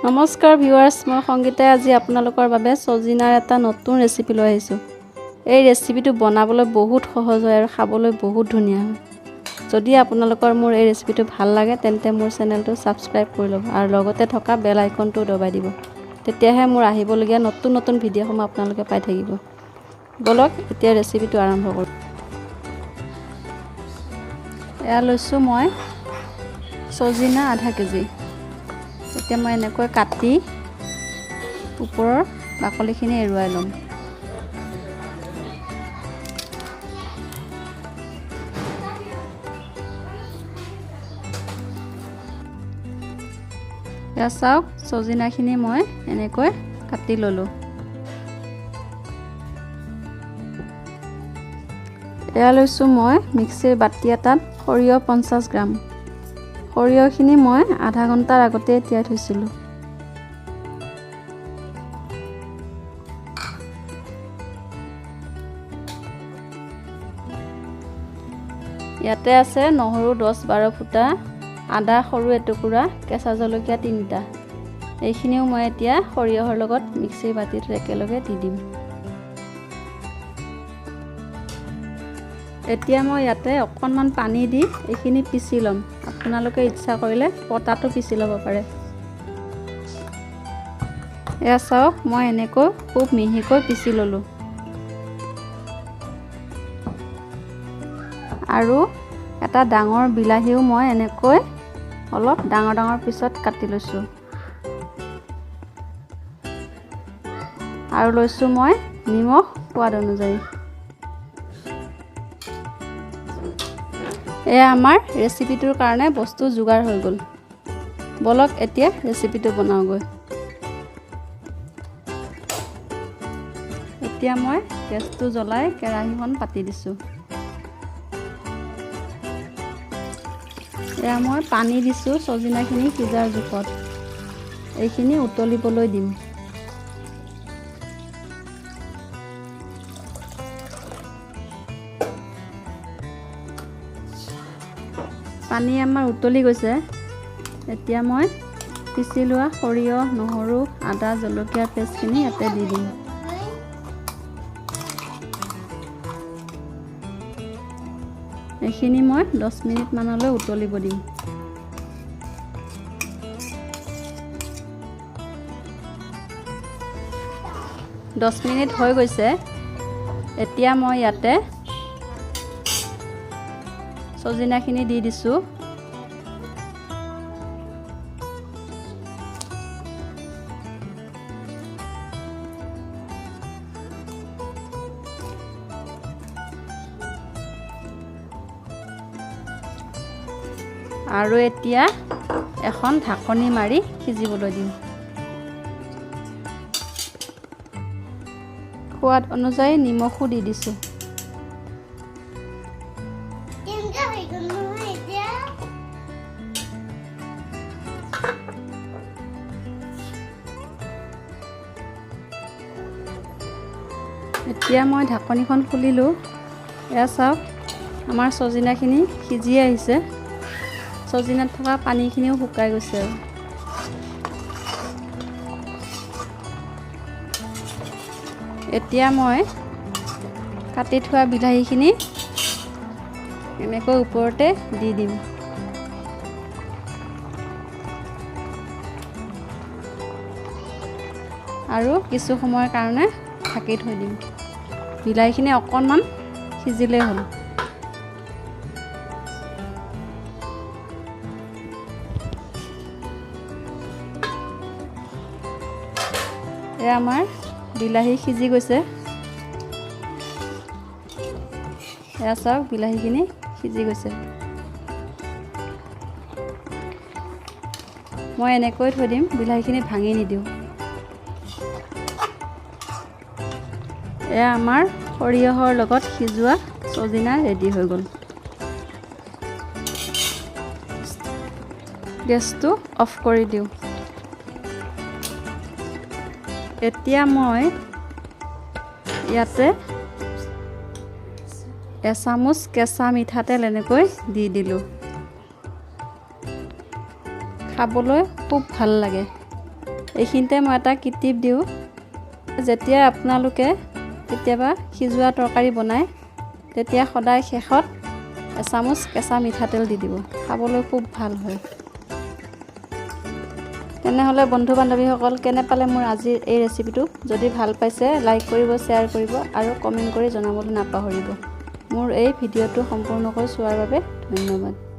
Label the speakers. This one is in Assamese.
Speaker 1: নমস্কাৰ ভিউৱাৰ্ছ, মই সংগীতাই আজি আপোনালোকৰ বাবে সজিনাৰ এটা নতুন ৰেচিপি লৈ আহিছোঁ। এই ৰেচিপিটো বনাবলৈ বহুত সহজ হয় আৰু খাবলৈ বহুত ধুনীয়া হয়। যদি আপোনালোকৰ মোৰ এই ৰেচিপিটো ভাল লাগে তেন্তে মোৰ চেনেলটো সাবস্ক্ৰাইব কৰি ল'ব আৰু লগতে থকা বেল আইকনটো দবাই দিব। তেতিয়াহে মোৰ আহিবলগীয়া নতুন নতুন ভিডিঅ'সমূহ আপোনালোকে পাই থাকিব। বলক এতিয়া ৰেচিপিটো আৰম্ভ কৰোঁ। এয়া লৈছোঁ মই সজিনা আধা কেজি। এতিয়া মই এনেকৈ কাটি ওপৰৰ বাকলিখিনি এৰুৱাই ল'ম। এয়া চাওক, সজিনাখিনি মই এনেকৈ কাটি ল'লোঁ। এয়া লৈছোঁ মই মিক্সিৰ বাতি এটাত সৰিয়হ 50 গ্ৰাম। সৰিয়হখিনি মই আধা ঘণ্টাৰ আগতে তিয়াই থৈছিলোঁ। ইয়াতে আছে নহৰু 10-12 ফুটা, আদা সৰু এটুকুৰা, কেঁচা জলকীয়া 3টা। এইখিনিও মই এতিয়া সৰিয়হৰ লগত মিক্সিৰ বাতিত একেলগে দি দিম। এতিয়া মই ইয়াতে অকণমান পানী দি এইখিনি পিচি ল'ম। আপোনালোকে ইচ্ছা কৰিলে পটাটো পিচি ল'ব পাৰে। এয়া চাওক, মই এনেকৈ খুব মিহিকৈ পিচি ল'লোঁ। আৰু এটা ডাঙৰ বিলাহীও মই এনেকৈ অলপ ডাঙৰ ডাঙৰ পিছত কাটি লৈছোঁ। আৰু লৈছোঁ মই নিমখ সোৱাদ অনুযায়ী। এয়া আমাৰ ৰেচিপিটোৰ কাৰণে বস্তু যোগাৰ হৈ গ'ল। বলক এতিয়া ৰেচিপিটো বনাওঁগৈ। এতিয়া মই গেছটো জ্বলাই কেৰাহীখন পাতি দিছোঁ। এয়া মই পানী দিছোঁ সজিনাখিনি সিজাৰ জোখত। এইখিনি উতলিবলৈ দিম। পানী আমাৰ উতলি গৈছে। এতিয়া মই পিচি লোৱা সৰিয়হ, নহৰু, আদা, জলকীয়াৰ পেষ্টখিনি ইয়াতে দি দিম। এইখিনি মই 10 মিনিট মানলৈ উতলিব দিম। দহ মিনিট হৈ গৈছে। এতিয়া মই ইয়াতে সজিনাখিনি দি দিছোঁ। আৰু এতিয়া এখন ঢাকনি মাৰি সিজিবলৈ দিম। সোৱাদ অনুযায়ী নিমখো দি দিছোঁ। এতিয়া মই ঢাকনিখন খুলিলোঁ। এয়া চাওক, আমাৰ সজিনাখিনি সিজি আহিছে। সজিনাত থকা পানীখিনিও শুকাই গৈছে। এতিয়া মই কাটি থোৱা বিলাহীখিনি এনেকৈ ওপৰতে দি দিম। আৰু কিছু সময়ৰ কাৰণে ঢাকি থৈ দিম। বিলাহীখিনি অকণমান সিজিলেই হ'ল। এয়া আমাৰ বিলাহী সিজি গৈছে। এয়া চাওক, বিলাহীখিনি সিজি গৈছে। মই এনেকৈ থৈ দিম, বিলাহীখিনি ভাঙি নিদিওঁ। এয়া আমাৰ সৰিয়হৰ লগত সিজোৱা সজিনা ৰেডি হৈ গ'ল। গেছটো অফ কৰি দিওঁ। এতিয়া মই ইয়াতে এচামুচ কেঁচা মিঠাতেল এনেকৈ দি দিলোঁ। খাবলৈ খুব ভাল লাগে। এইখিনিতে মই এটা টিপ দিওঁ, যেতিয়া আপোনালোকে কেতিয়াবা সিজোৱা তৰকাৰী বনায় তেতিয়া সদায় শেষত এচামুচ কেঁচা মিঠাতেল দি দিব, খাবলৈ খুব ভাল হয়। তেনেহ'লে বন্ধু বান্ধৱীসকল কেনে পালে মোৰ আজিৰ এই ৰেচিপিটো? যদি ভাল পাইছে লাইক কৰিব, শ্বেয়াৰ কৰিব আৰু কমেণ্ট কৰি জনাবলৈ নাপাহৰিব। মোৰ এই ভিডিঅ'টো সম্পূৰ্ণকৈ চোৱাৰ বাবে ধন্যবাদ।